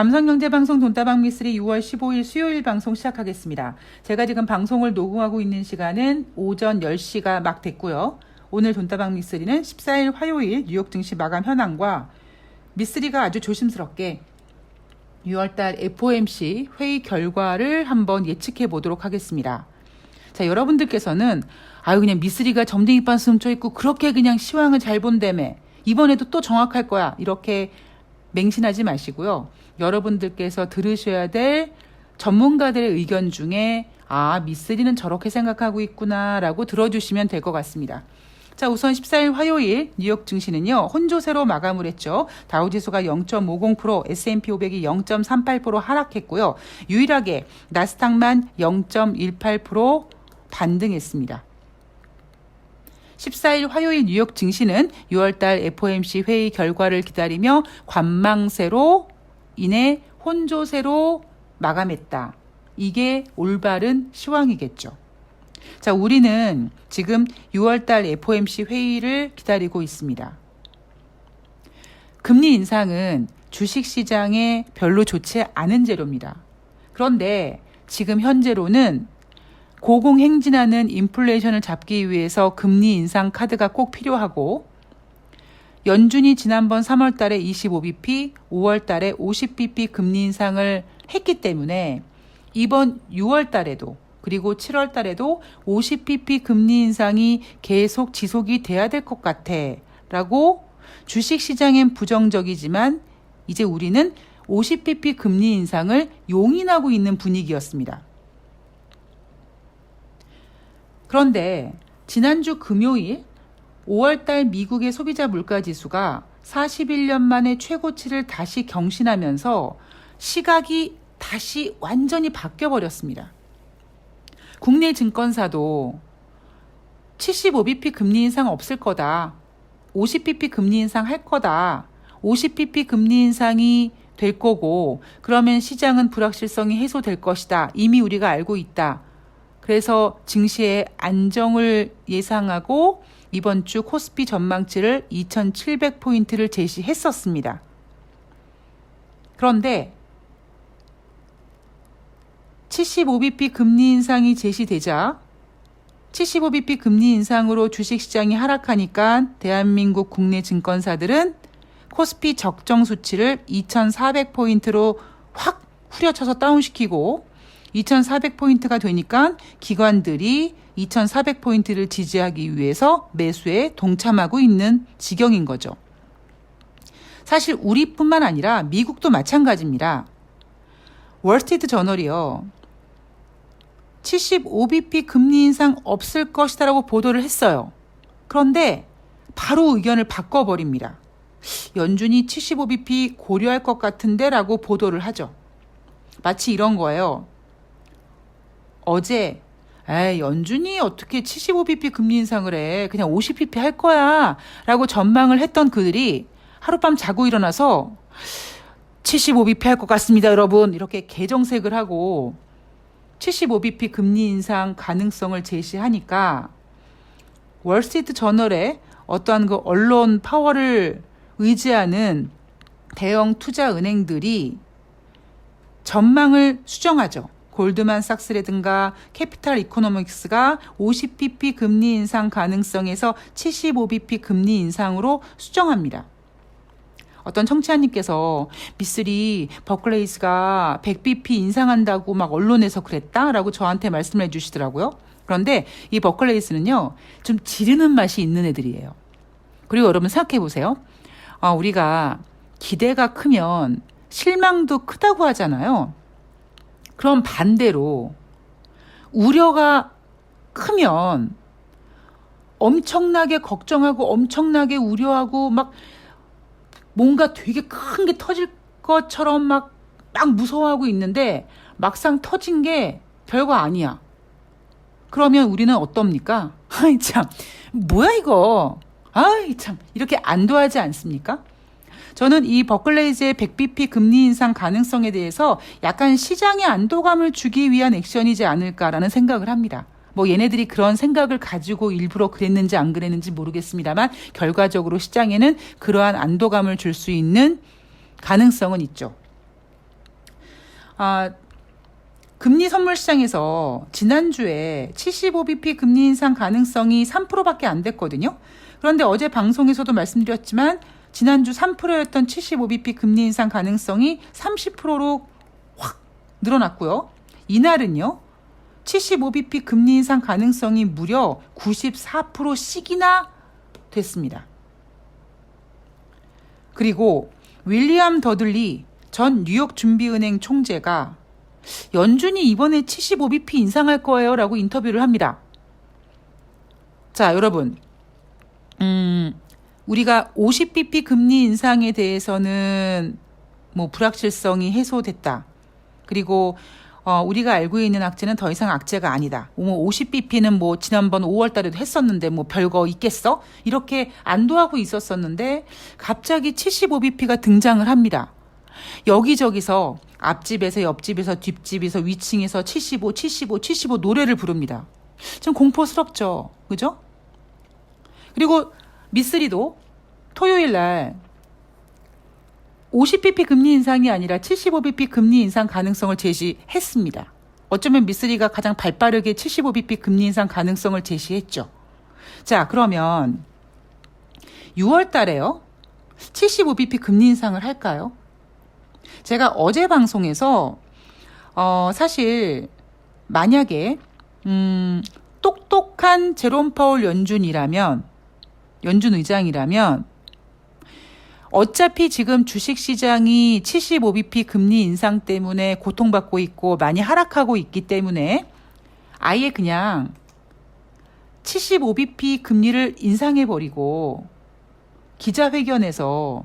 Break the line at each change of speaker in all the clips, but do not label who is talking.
감성경제방송 돈다방 미쓰리 6월 15일 수요일 방송 시작하겠습니다. 제가 지금 방송을 녹음하고 있는 시간은 오전 10시가 막 됐고요. 오늘 돈다방 미쓰리는 14일 화요일 뉴욕 증시 마감 현황과 미쓰리가 아주 조심스럽게 6월달 FOMC 회의 결과를 한번 예측해 보도록 하겠습니다. 자, 여러분들께서는 그냥 미쓰리가 점쟁이반 숨쳐있고 그렇게 그냥 시황을 잘 본다며 이번에도 또 정확할 거야 이렇게 맹신하지 마시고요. 여러분들께서 들으셔야 될 전문가들의 의견 중에 미쓰리는 저렇게 생각하고 있구나 라고 들어주시면 될 것 같습니다. 자, 우선 14일 화요일 뉴욕 증시는요, 혼조세로 마감을 했죠. 다우지수가 0.50%, S&P 500이 0.38% 하락했고요. 유일하게 나스닥만 0.18% 반등했습니다. 14일 화요일 뉴욕 증시는 6월달 FOMC 회의 결과를 기다리며 관망세로 인해 혼조세로 마감했다. 이게 올바른 시황이겠죠. 자, 우리는 지금 6월달 FOMC 회의를 기다리고 있습니다. 금리 인상은 주식시장에 별로 좋지 않은 재료입니다. 그런데 지금 현재로는 고공행진하는 인플레이션을 잡기 위해서 금리 인상 카드가 꼭 필요하고 연준이 지난번 3월 달에 25bp, 5월 달에 50bp 금리 인상을 했기 때문에 이번 6월 달에도 그리고 7월 달에도 50bp 금리 인상이 계속 지속이 돼야 될 것 같아 라고 주식시장엔 부정적이지만 이제 우리는 50bp 금리 인상을 용인하고 있는 분위기였습니다. 그런데 지난주 금요일 5월달 미국의 소비자 물가지수가 41년 만에 최고치를 다시 경신하면서 시각이 다시 완전히 바뀌어버렸습니다. 국내 증권사도 75bp 금리 인상 없을 거다. 50bp 금리 인상 할 거다. 50bp 금리 인상이 될 거고 그러면 시장은 불확실성이 해소될 것이다. 이미 우리가 알고 있다. 그래서 증시의 안정을 예상하고 이번 주 코스피 전망치를 2700포인트를 제시했었습니다. 그런데 75bp 금리 인상이 제시되자 75bp 금리 인상으로 주식시장이 하락하니까 대한민국 국내 증권사들은 코스피 적정 수치를 2400포인트로 확 후려쳐서 다운시키고 2400포인트가 되니까 기관들이 2400포인트를 지지하기 위해서 매수에 동참하고 있는 지경인 거죠. 사실 우리뿐만 아니라 미국도 마찬가지입니다. 월스트리트 저널이요. 75bp 금리 인상 없을 것이다라고 보도를 했어요. 그런데 바로 의견을 바꿔버립니다. 연준이 75bp 고려할 것 같은데 라고 보도를 하죠. 마치 이런 거예요. 어제 연준이 어떻게 75bp 금리 인상을 해. 그냥 50bp 할 거야. 라고 전망을 했던 그들이 하룻밤 자고 일어나서 75bp 할 것 같습니다, 여러분. 이렇게 개정색을 하고 75bp 금리 인상 가능성을 제시하니까 월스트리트 저널에 어떠한 그 언론 파워를 의지하는 대형 투자 은행들이 전망을 수정하죠. 골드만삭스라든가 캐피탈 이코노믹스가 50bp 금리 인상 가능성에서 75bp 금리 인상으로 수정합니다. 어떤 청취자님께서 미쓰리 버클레이스가 100bp 인상한다고 막 언론에서 그랬다라고 저한테 말씀을 해주시더라고요. 그런데 이 버클레이스는요, 좀 지르는 맛이 있는 애들이에요. 그리고 여러분 생각해 보세요. 우리가 기대가 크면 실망도 크다고 하잖아요. 그럼 반대로 우려가 크면 엄청나게 걱정하고 엄청나게 우려하고 막 뭔가 되게 큰 게 터질 것처럼 막 무서워하고 있는데 막상 터진 게 별거 아니야. 그러면 우리는 어떻습니까? 참, 뭐야 이거. 참, 이렇게 안도하지 않습니까? 저는 이 버클레이즈의 100bp 금리 인상 가능성에 대해서 약간 시장에 안도감을 주기 위한 액션이지 않을까라는 생각을 합니다. 얘네들이 그런 생각을 가지고 일부러 그랬는지 안 그랬는지 모르겠습니다만 결과적으로 시장에는 그러한 안도감을 줄 수 있는 가능성은 있죠. 금리 선물 시장에서 지난주에 75bp 금리 인상 가능성이 3%밖에 안 됐거든요. 그런데 어제 방송에서도 말씀드렸지만 지난주 3%였던 75bp 금리 인상 가능성이 30%로 확 늘어났고요. 이날은요. 75bp 금리 인상 가능성이 무려 94%씩이나 됐습니다. 그리고 윌리엄 더들리 전 뉴욕 준비은행 총재가 연준이 이번에 75bp 인상할 거예요 라고 인터뷰를 합니다. 자, 여러분. 우리가 50bp 금리 인상에 대해서는 불확실성이 해소됐다. 그리고 우리가 알고 있는 악재는 더 이상 악재가 아니다. 50bp는 지난번 5월 달에도 했었는데 별거 있겠어? 이렇게 안도하고 있었었는데 갑자기 75bp가 등장을 합니다. 여기저기서 앞집에서 옆집에서 뒷집에서 위층에서 75, 75, 75 노래를 부릅니다. 좀 공포스럽죠. 그죠? 그리고 미쓰리도 토요일 날 50bp 금리 인상이 아니라 75bp 금리 인상 가능성을 제시했습니다. 어쩌면 미쓰리가 가장 발빠르게 75bp 금리 인상 가능성을 제시했죠. 자, 그러면 6월 달에요. 75bp 금리 인상을 할까요? 제가 어제 방송에서 사실 만약에 똑똑한 제롬 파월 연준 의장이라면 어차피 지금 주식시장이 75bp 금리 인상 때문에 고통받고 있고 많이 하락하고 있기 때문에 아예 그냥 75bp 금리를 인상해버리고 기자회견에서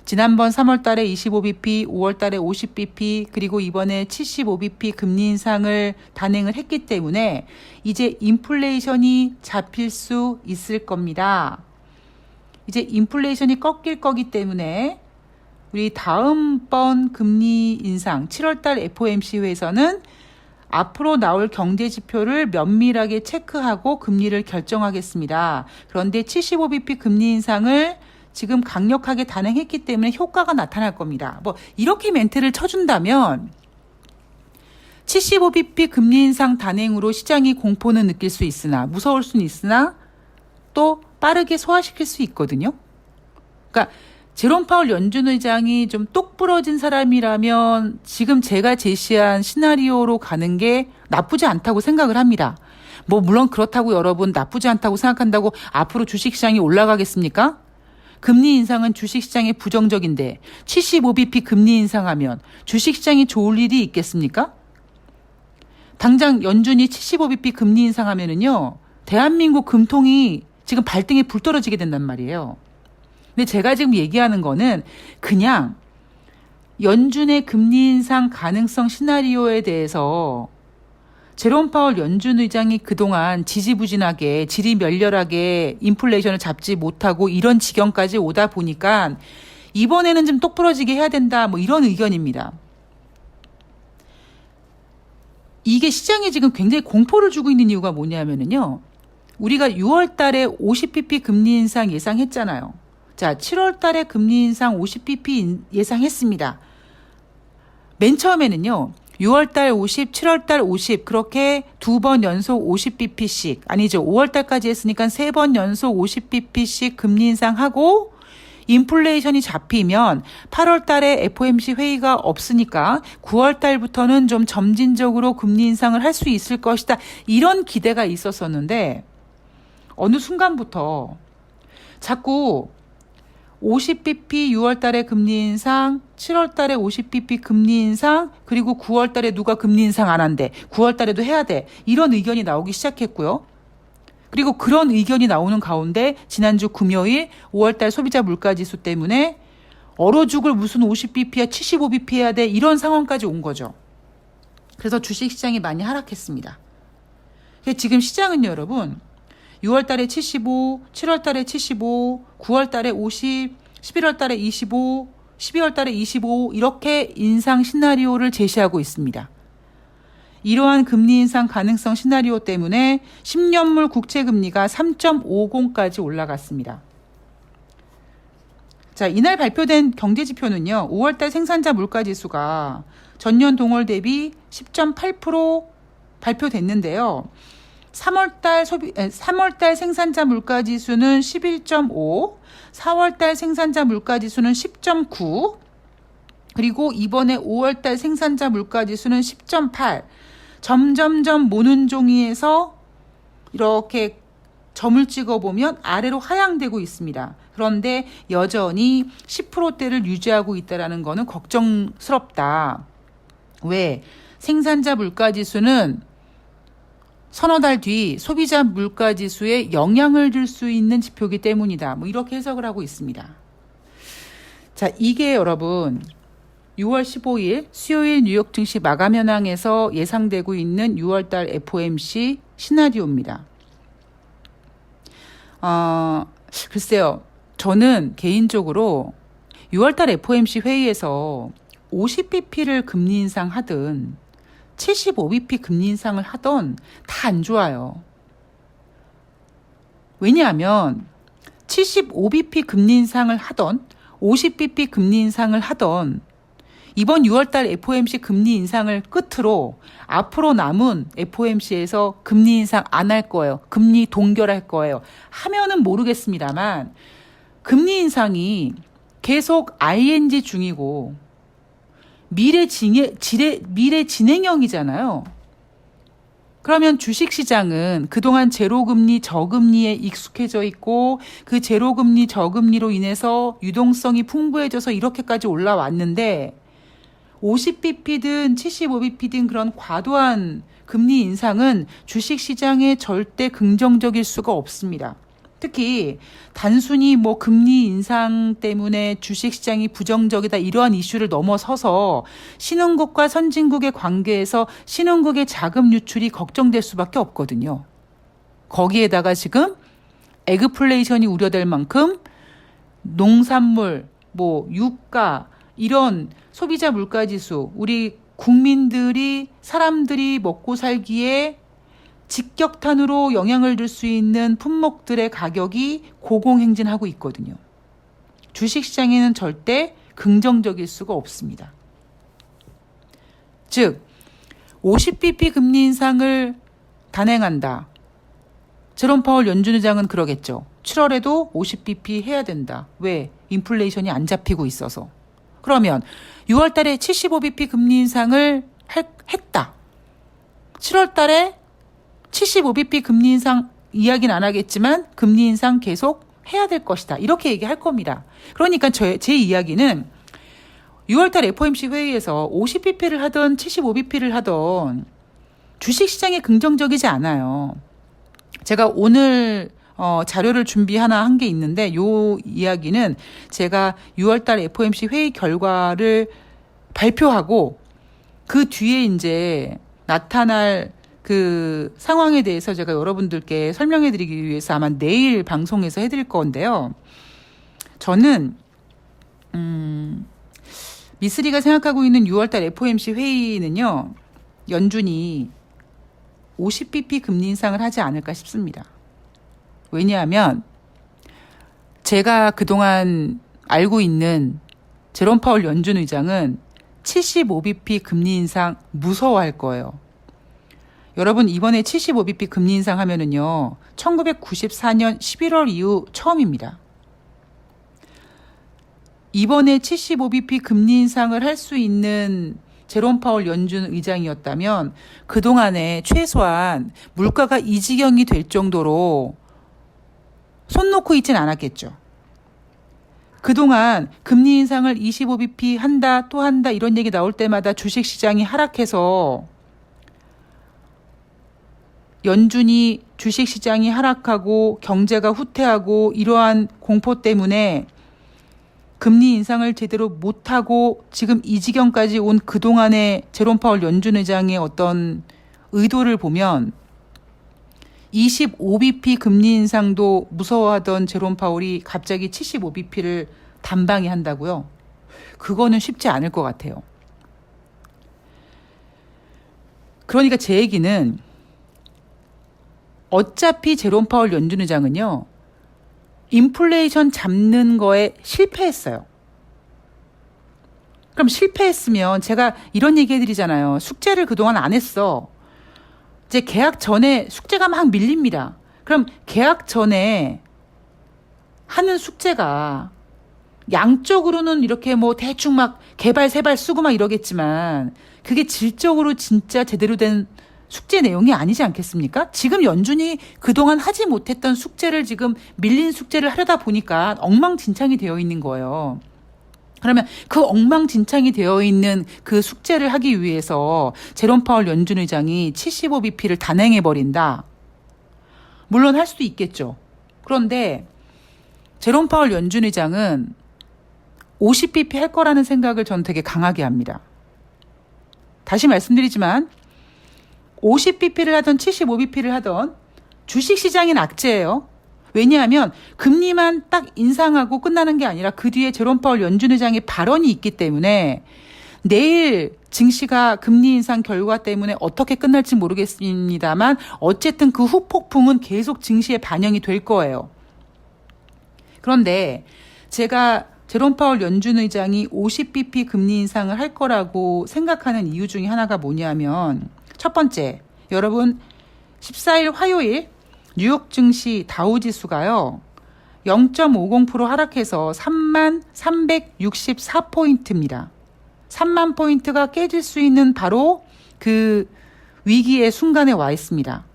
지난번 3월 달에 25bp, 5월 달에 50bp, 그리고 이번에 75bp 금리 인상을 단행을 했기 때문에 이제 인플레이션이 잡힐 수 있을 겁니다. 이제 인플레이션이 꺾일 거기 때문에 우리 다음번 금리 인상 7월 달 FOMC 회에서는 앞으로 나올 경제 지표를 면밀하게 체크하고 금리를 결정하겠습니다. 그런데 75bp 금리 인상을 지금 강력하게 단행했기 때문에 효과가 나타날 겁니다. 이렇게 멘트를 쳐준다면 75bp 금리 인상 단행으로 시장이 공포는 느낄 수 있으나 무서울 수는 있으나 또 빠르게 소화시킬 수 있거든요. 그러니까 제롬 파월 연준 의장이 좀 똑부러진 사람이라면 지금 제가 제시한 시나리오로 가는 게 나쁘지 않다고 생각을 합니다. 물론 그렇다고 여러분 나쁘지 않다고 생각한다고 앞으로 주식시장이 올라가겠습니까? 금리 인상은 주식시장에 부정적인데 75bp 금리 인상하면 주식시장이 좋을 일이 있겠습니까? 당장 연준이 75bp 금리 인상하면은요, 대한민국 금통이 지금 발등에 불 떨어지게 된단 말이에요. 근데 제가 지금 얘기하는 거는 그냥 연준의 금리 인상 가능성 시나리오에 대해서 제롬 파월 연준 의장이 그동안 지지부진하게 지리멸렬하게 인플레이션을 잡지 못하고 이런 지경까지 오다 보니까 이번에는 좀 똑부러지게 해야 된다 이런 의견입니다. 이게 시장에 지금 굉장히 공포를 주고 있는 이유가 뭐냐면요. 우리가 6월 달에 50bp 금리 인상 예상했잖아요. 자, 7월 달에 금리 인상 50bp 예상했습니다. 맨 처음에는요. 6월달 50, 7월달 50 그렇게 2번 연속 50bp씩 아니죠. 5월달까지 했으니까 3번 연속 50bp씩 금리 인상하고 인플레이션이 잡히면 8월달에 FOMC 회의가 없으니까 9월달부터는 좀 점진적으로 금리 인상을 할 수 있을 것이다. 이런 기대가 있었었는데 어느 순간부터 자꾸 50bp 6월달에 금리 인상, 7월달에 50bp 금리 인상, 그리고 9월달에 누가 금리 인상 안 한대. 9월달에도 해야 돼. 이런 의견이 나오기 시작했고요. 그리고 그런 의견이 나오는 가운데 지난주 금요일 5월달 소비자 물가지수 때문에 얼어 죽을 무슨 50bp야 75bp 해야 돼. 이런 상황까지 온 거죠. 그래서 주식시장이 많이 하락했습니다. 지금 시장은 여러분 6월달에 75, 7월달에 75, 9월달에 50, 11월달에 25, 12월달에 25 이렇게 인상 시나리오를 제시하고 있습니다. 이러한 금리 인상 가능성 시나리오 때문에 10년물 국채금리가 3.50까지 올라갔습니다. 자, 이날 발표된 경제지표는요. 5월달 생산자 물가지수가 전년 동월 대비 10.8% 발표됐는데요. 3월달 생산자 물가지수는 11.5, 4월달 생산자 물가지수는 10.9, 그리고 이번에 5월달 생산자 물가지수는 10.8. 점점점 모는 종이에서 이렇게 점을 찍어보면 아래로 하향되고 있습니다. 그런데 여전히 10%대를 유지하고 있다는 것은 걱정스럽다. 왜? 생산자 물가지수는 서너 달 뒤 소비자 물가지수에 영향을 줄 수 있는 지표이기 때문이다. 뭐 이렇게 해석을 하고 있습니다. 자, 이게 여러분 6월 15일 수요일 뉴욕 증시 마감 현황에서 예상되고 있는 6월달 FOMC 시나리오입니다. 글쎄요. 저는 개인적으로 6월달 FOMC 회의에서 50bp를 금리 인상하든 75bp 금리 인상을 하던 다 안 좋아요. 왜냐하면 75bp 금리 인상을 하던 50bp 금리 인상을 하던 이번 6월달 FOMC 금리 인상을 끝으로 앞으로 남은 FOMC에서 금리 인상 안 할 거예요. 금리 동결할 거예요. 하면은 모르겠습니다만 금리 인상이 계속 ING 중이고 미래 진행형이잖아요. 그러면 주식시장은 그동안 제로금리, 저금리에 익숙해져 있고 그 제로금리, 저금리로 인해서 유동성이 풍부해져서 이렇게까지 올라왔는데 50bp든 75bp든 그런 과도한 금리 인상은 주식시장에 절대 긍정적일 수가 없습니다. 특히 단순히 뭐 금리 인상 때문에 주식시장이 부정적이다 이러한 이슈를 넘어서서 신흥국과 선진국의 관계에서 신흥국의 자금 유출이 걱정될 수밖에 없거든요. 거기에다가 지금 에그플레이션이 우려될 만큼 농산물, 뭐 유가 이런 소비자 물가지수, 우리 국민들이 사람들이 먹고 살기에 직격탄으로 영향을 줄 수 있는 품목들의 가격이 고공행진하고 있거든요. 주식시장에는 절대 긍정적일 수가 없습니다. 즉 50bp 금리 인상을 단행한다. 제롬 파월 연준 의장은 그러겠죠. 7월에도 50bp 해야 된다. 왜? 인플레이션이 안 잡히고 있어서. 그러면 6월 달에 75bp 금리 인상을 했다. 7월 달에 75bp 금리 인상 이야기는 안 하겠지만 금리 인상 계속 해야 될 것이다. 이렇게 얘기할 겁니다. 그러니까 제 이야기는 6월달 FOMC 회의에서 50bp를 하던 75bp를 하던 주식시장에 긍정적이지 않아요. 제가 오늘 자료를 한 게 있는데 요 이야기는 제가 6월달 FOMC 회의 결과를 발표하고 그 뒤에 이제 나타날 그 상황에 대해서 제가 여러분들께 설명해 드리기 위해서 아마 내일 방송에서 해드릴 건데요. 저는 미쓰리가 생각하고 있는 6월달 FOMC 회의는요. 연준이 50bp 금리 인상을 하지 않을까 싶습니다. 왜냐하면 제가 그동안 알고 있는 제롬 파월 연준 의장은 75bp 금리 인상 무서워할 거예요. 여러분 이번에 75bp 금리 인상하면은요. 1994년 11월 이후 처음입니다. 이번에 75bp 금리 인상을 할 수 있는 제롬 파월 연준 의장이었다면 그동안에 최소한 물가가 이 지경이 될 정도로 손 놓고 있진 않았겠죠. 그동안 금리 인상을 25bp 한다 또 한다 이런 얘기 나올 때마다 주식시장이 하락해서 연준이 주식시장이 하락하고 경제가 후퇴하고 이러한 공포 때문에 금리 인상을 제대로 못하고 지금 이 지경까지 온 그동안의 제롬 파월 연준 의장의 어떤 의도를 보면 25bp 금리 인상도 무서워하던 제롬 파월이 갑자기 75bp를 단방에 한다고요? 그거는 쉽지 않을 것 같아요. 그러니까 제 얘기는 어차피 제롬 파월 연준 의장은요. 인플레이션 잡는 거에 실패했어요. 그럼 실패했으면 제가 이런 얘기 해드리잖아요. 숙제를 그동안 안 했어. 이제 계약 전에 숙제가 막 밀립니다. 그럼 계약 전에 하는 숙제가 양적으로는 이렇게 뭐 대충 막 개발 세발 쓰고 막 이러겠지만 그게 질적으로 진짜 제대로 된 숙제 내용이 아니지 않겠습니까? 지금 연준이 그동안 하지 못했던 숙제를 지금 밀린 숙제를 하려다 보니까 엉망진창이 되어 있는 거예요. 그러면 그 엉망진창이 되어 있는 그 숙제를 하기 위해서 제롬 파월 연준 의장이 75bp를 단행해버린다. 물론 할 수도 있겠죠. 그런데 제롬 파월 연준 의장은 50bp 할 거라는 생각을 저는 되게 강하게 합니다. 다시 말씀드리지만 50bp를 하던 75bp를 하던 주식시장인 악재예요. 왜냐하면 금리만 딱 인상하고 끝나는 게 아니라 그 뒤에 제롬 파월 연준 의장의 발언이 있기 때문에 내일 증시가 금리 인상 결과 때문에 어떻게 끝날지 모르겠습니다만 어쨌든 그 후폭풍은 계속 증시에 반영이 될 거예요. 그런데 제가 제롬 파월 연준 의장이 50bp 금리 인상을 할 거라고 생각하는 이유 중에 하나가 뭐냐면 첫 번째, 여러분 14일 화요일 뉴욕 증시 다우지수가요. 0.50% 하락해서 33,364포인트입니다. 3만 포인트가 깨질 수 있는 바로 그 위기의 순간에 와 있습니다.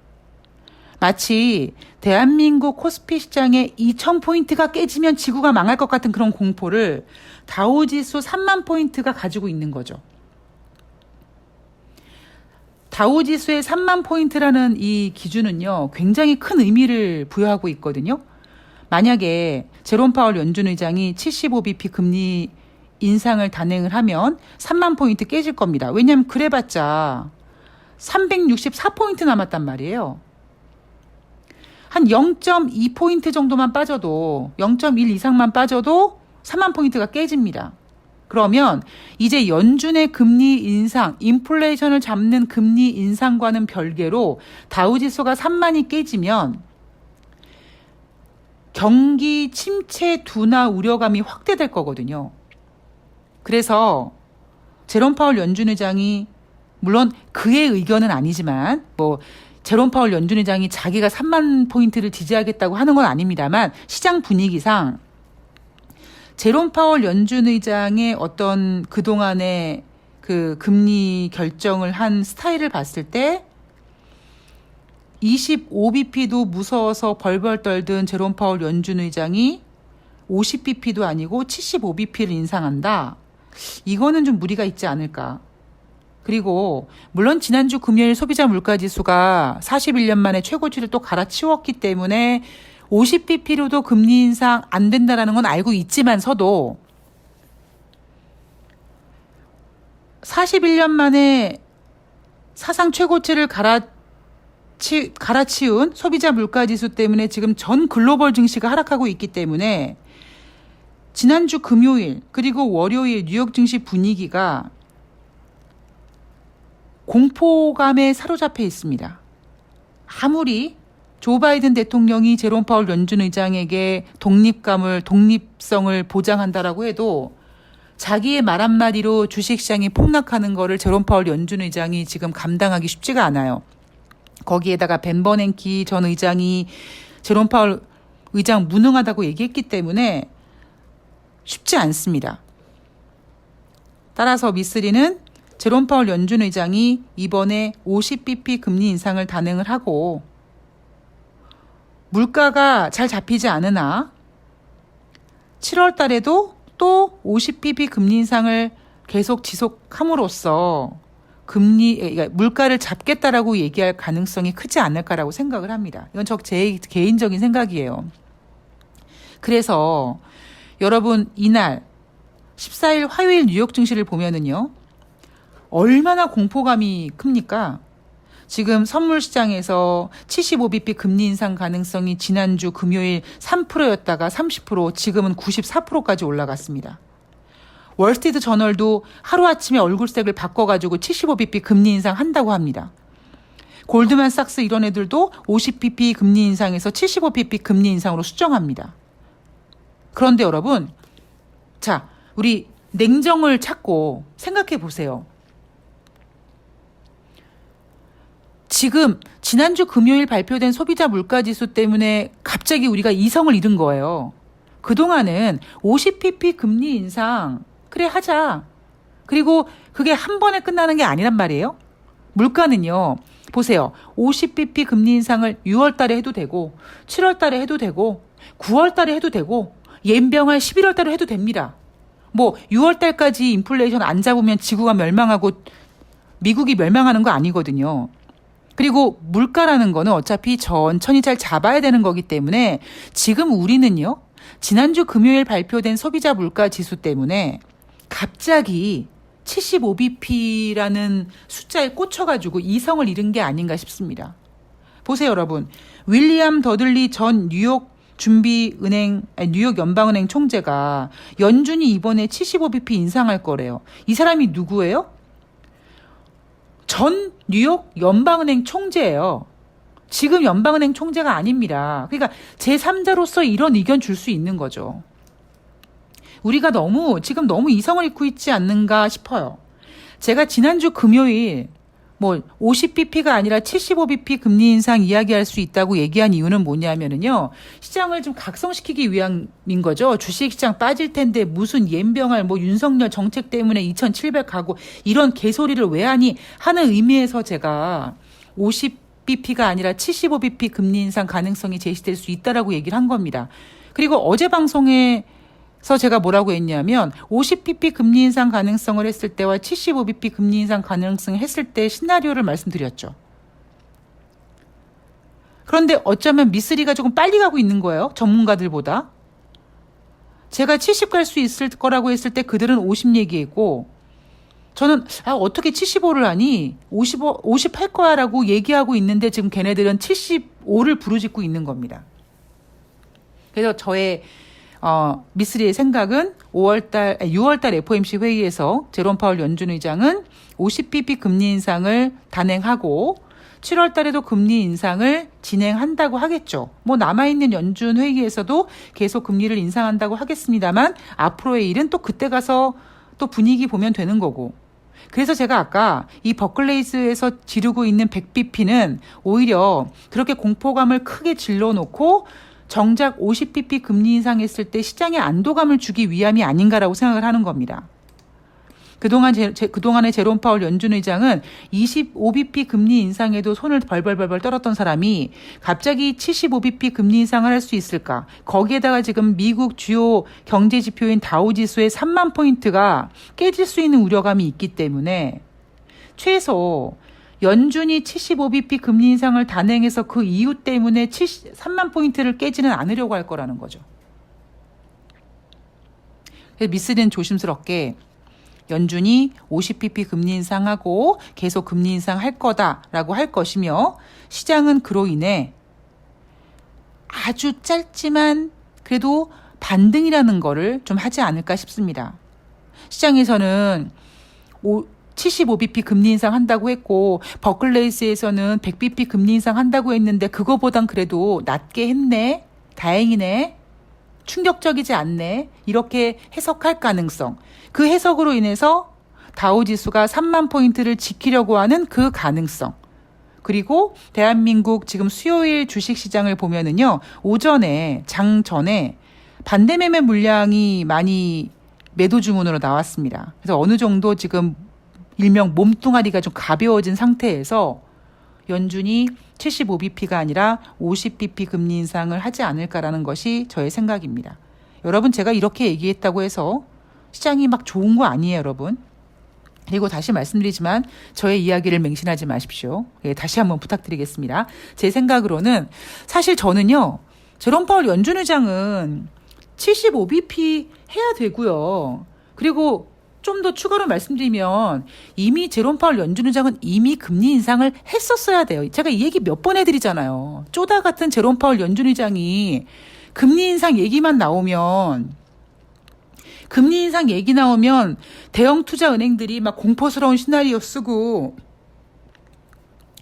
마치 대한민국 코스피 시장에 2,000포인트가 깨지면 지구가 망할 것 같은 그런 공포를 다우지수 3만 포인트가 가지고 있는 거죠. 다우지수의 3만 포인트라는 이 기준은요, 굉장히 큰 의미를 부여하고 있거든요. 만약에 제롬 파월 연준 의장이 75bp 금리 인상을 단행을 하면 3만 포인트 깨질 겁니다. 왜냐하면 그래봤자 364포인트 남았단 말이에요. 한 0.2포인트 정도만 빠져도 0.1 이상만 빠져도 3만 포인트가 깨집니다. 그러면 이제 연준의 금리 인상, 인플레이션을 잡는 금리 인상과는 별개로 다우지수가 3만이 깨지면 경기 침체 둔화 우려감이 확대될 거거든요. 그래서 제롬 파월 연준 의장이 물론 그의 의견은 아니지만 뭐 제롬 파월 연준 의장이 자기가 3만 포인트를 지지하겠다고 하는 건 아닙니다만 시장 분위기상 제롬 파월 연준 의장의 어떤 그동안의 그 금리 결정을 한 스타일을 봤을 때 25bp도 무서워서 벌벌 떨던 제롬 파월 연준 의장이 50bp도 아니고 75bp를 인상한다. 이거는 좀 무리가 있지 않을까. 그리고 물론 지난주 금요일 소비자 물가지수가 41년 만에 최고치를 또 갈아치웠기 때문에 50bp로도 금리 인상 안 된다는 건 알고 있지만서도 41년 만에 사상 최고치를 갈아치운 소비자 물가지수 때문에 지금 전 글로벌 증시가 하락하고 있기 때문에 지난주 금요일 그리고 월요일 뉴욕 증시 분위기가 공포감에 사로잡혀 있습니다. 아무리 조 바이든 대통령이 제롬 파월 연준 의장에게 독립성을 보장한다라고 해도 자기의 말 한마디로 주식시장이 폭락하는 거를 제롬 파월 연준 의장이 지금 감당하기 쉽지가 않아요. 거기에다가 벤 버냉키 전 의장이 제롬 파월 의장 무능하다고 얘기했기 때문에 쉽지 않습니다. 따라서 미쓰리는 제롬 파월 연준 의장이 이번에 50bp 금리 인상을 단행을 하고 물가가 잘 잡히지 않으나 7월 달에도 또 50bp 금리 인상을 계속 지속함으로써 그러니까 물가를 잡겠다라고 얘기할 가능성이 크지 않을까라고 생각을 합니다. 이건 제 개인적인 생각이에요. 그래서 여러분 이날 14일 화요일 뉴욕 증시를 보면은요. 얼마나 공포감이 큽니까? 지금 선물 시장에서 75bp 금리 인상 가능성이 지난주 금요일 3%였다가 30%, 지금은 94%까지 올라갔습니다. 월스트리트 저널도 하루아침에 얼굴색을 바꿔가지고 75bp 금리 인상한다고 합니다. 골드만삭스 이런 애들도 50bp 금리 인상에서 75bp 금리 인상으로 수정합니다. 그런데 여러분, 자, 우리 냉정을 찾고 생각해 보세요. 지금 지난주 금요일 발표된 소비자 물가지수 때문에 갑자기 우리가 이성을 잃은 거예요. 그동안은 50pp 금리 인상 그래 하자. 그리고 그게 한 번에 끝나는 게 아니란 말이에요. 물가는요. 보세요. 50bp 금리 인상을 6월 달에 해도 되고 7월 달에 해도 되고 9월 달에 해도 되고 연병할 11월 달에 해도 됩니다. 뭐 6월 달까지 인플레이션 안 잡으면 지구가 멸망하고 미국이 멸망하는 거 아니거든요. 그리고 물가라는 거는 어차피 천천히 잘 잡아야 되는 거기 때문에 지금 우리는요. 지난주 금요일 발표된 소비자 물가 지수 때문에 갑자기 75bp라는 숫자에 꽂혀가지고 이성을 잃은 게 아닌가 싶습니다. 보세요, 여러분. 윌리엄 더들리 전 뉴욕 연방은행 총재가 연준이 이번에 75bp 인상할 거래요. 이 사람이 누구예요? 전 뉴욕 연방은행 총재예요. 지금 연방은행 총재가 아닙니다. 그러니까 제3자로서 이런 의견 줄 수 있는 거죠. 우리가 지금 너무 이성을 잃고 있지 않는가 싶어요. 제가 지난주 금요일 50bp가 아니라 75bp 금리 인상 이야기할 수 있다고 얘기한 이유는 뭐냐면요. 시장을 좀 각성시키기 위함인 거죠. 주식시장 빠질 텐데 무슨 연병할 윤석열 정책 때문에 2700 가고 이런 개소리를 왜 하니 하는 의미에서 제가 50bp가 아니라 75bp 금리 인상 가능성이 제시될 수 있다라고 얘기를 한 겁니다. 그리고 어제 방송에서 제가 뭐라고 했냐면 50bp 금리 인상 가능성을 했을 때와 75bp 금리 인상 가능성을 했을 때 시나리오를 말씀드렸죠. 그런데 어쩌면 미쓰리가 조금 빨리 가고 있는 거예요. 전문가들보다. 제가 70 갈 수 있을 거라고 했을 때 그들은 50 얘기했고 저는 어떻게 75를 하니 50 할 거야 라고 얘기하고 있는데 지금 걔네들은 75를 부르짖고 있는 겁니다. 그래서 저의 미쓰리의 생각은 6월달 FOMC 회의에서 제롬 파월 연준 의장은 50bp 금리 인상을 단행하고 7월 달에도 금리 인상을 진행한다고 하겠죠. 남아있는 연준 회의에서도 계속 금리를 인상한다고 하겠습니다만 앞으로의 일은 또 그때 가서 또 분위기 보면 되는 거고. 그래서 제가 아까 이 버클레이즈에서 지르고 있는 100bp는 오히려 그렇게 공포감을 크게 질러놓고 정작 50bp 금리 인상했을 때 시장에 안도감을 주기 위함이 아닌가라고 생각을 하는 겁니다. 그동안의 제롬 파월 연준 의장은 25bp 금리 인상에도 손을 벌벌벌 떨었던 사람이 갑자기 75bp 금리 인상을 할 수 있을까? 거기에다가 지금 미국 주요 경제 지표인 다우지수의 3만 포인트가 깨질 수 있는 우려감이 있기 때문에 최소 연준이 75bp 금리 인상을 단행해서 그 이유 때문에 3만 포인트를 깨지는 않으려고 할 거라는 거죠. 미쓰리는 조심스럽게 연준이 50bp 금리 인상하고 계속 금리 인상할 거다라고 할 것이며 시장은 그로 인해 아주 짧지만 그래도 반등이라는 거를 좀 하지 않을까 싶습니다. 시장에서는 75bp 금리 인상 한다고 했고 버클레이스에서는 100bp 금리 인상 한다고 했는데 그거보단 그래도 낮게 했네. 다행이네. 충격적이지 않네. 이렇게 해석할 가능성. 그 해석으로 인해서 다우지수가 3만 포인트를 지키려고 하는 그 가능성. 그리고 대한민국 지금 수요일 주식시장을 보면은요. 장 전에 반대 매매 물량이 많이 매도 주문으로 나왔습니다. 그래서 어느 정도 지금 일명 몸뚱아리가 좀 가벼워진 상태에서 연준이 75bp가 아니라 50bp 금리 인상을 하지 않을까라는 것이 저의 생각입니다. 여러분 제가 이렇게 얘기했다고 해서 시장이 막 좋은 거 아니에요, 여러분. 그리고 다시 말씀드리지만 저의 이야기를 맹신하지 마십시오. 다시 한번 부탁드리겠습니다. 제 생각으로는 사실 저는요. 제롬 파월 연준 의장은 75bp 해야 되고요. 그리고 좀 더 추가로 말씀드리면 이미 제롬 파월 연준 의장은 이미 금리 인상을 했었어야 돼요. 제가 이 얘기 몇 번 해드리잖아요. 쪼다 같은 제롬 파월 연준 의장이 금리 인상 얘기만 나오면 대형 투자 은행들이 막 공포스러운 시나리오 쓰고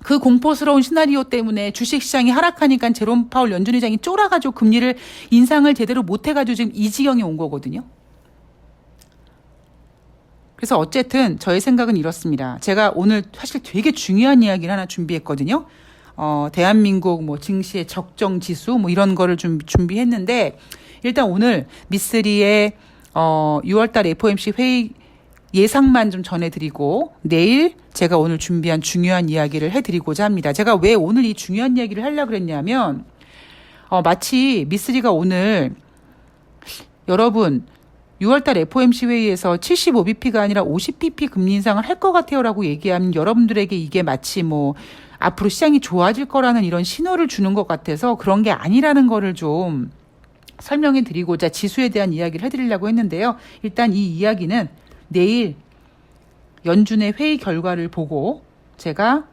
그 공포스러운 시나리오 때문에 주식시장이 하락하니까 제롬 파월 연준 의장이 쫄아가지고 금리를 인상을 제대로 못해가지고 지금 이 지경에 온 거거든요. 그래서 어쨌든 저의 생각은 이렇습니다. 제가 오늘 사실 되게 중요한 이야기를 하나 준비했거든요. 대한민국 뭐 증시의 적정 지수 뭐 이런 거를 좀 준비했는데 일단 오늘 미쓰리의 6월달 FOMC 회의 예상만 좀 전해드리고 내일 제가 오늘 준비한 중요한 이야기를 해드리고자 합니다. 제가 왜 오늘 이 중요한 이야기를 하려고 그랬냐면 마치 미쓰리가 오늘 여러분 6월달 FOMC 회의에서 75bp가 아니라 50bp 금리 인상을 할 것 같아요라고 얘기하면 여러분들에게 이게 마치 뭐 앞으로 시장이 좋아질 거라는 이런 신호를 주는 것 같아서 그런 게 아니라는 거를 좀 설명해 드리고자 지수에 대한 이야기를 해드리려고 했는데요. 일단 이 이야기는 내일 연준의 회의 결과를 보고 제가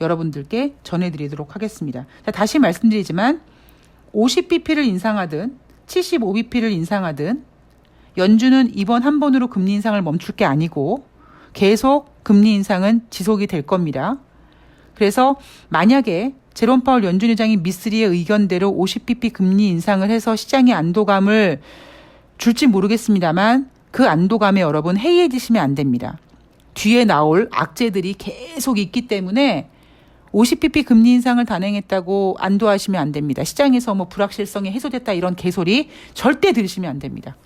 여러분들께 전해드리도록 하겠습니다. 자, 다시 말씀드리지만 50bp를 인상하든 75bp를 인상하든 연준은 이번 한 번으로 금리 인상을 멈출 게 아니고 계속 금리 인상은 지속이 될 겁니다. 그래서 만약에 제롬 파월 연준 의장이 미쓰리의 의견대로 50bp 금리 인상을 해서 시장의 안도감을 줄지 모르겠습니다만 그 안도감에 여러분 해이해지시면 안 됩니다. 뒤에 나올 악재들이 계속 있기 때문에 50bp 금리 인상을 단행했다고 안도하시면 안 됩니다. 시장에서 뭐 불확실성이 해소됐다 이런 개소리 절대 들으시면 안 됩니다.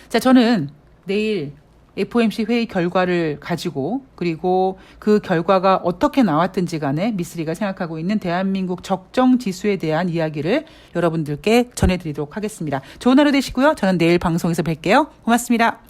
자, 저는 내일 FOMC 회의 결과를 가지고 그리고 그 결과가 어떻게 나왔든지 간에 미쓰리가 생각하고 있는 대한민국 적정 지수에 대한 이야기를 여러분들께 전해드리도록 하겠습니다. 좋은 하루 되시고요. 저는 내일 방송에서 뵐게요. 고맙습니다.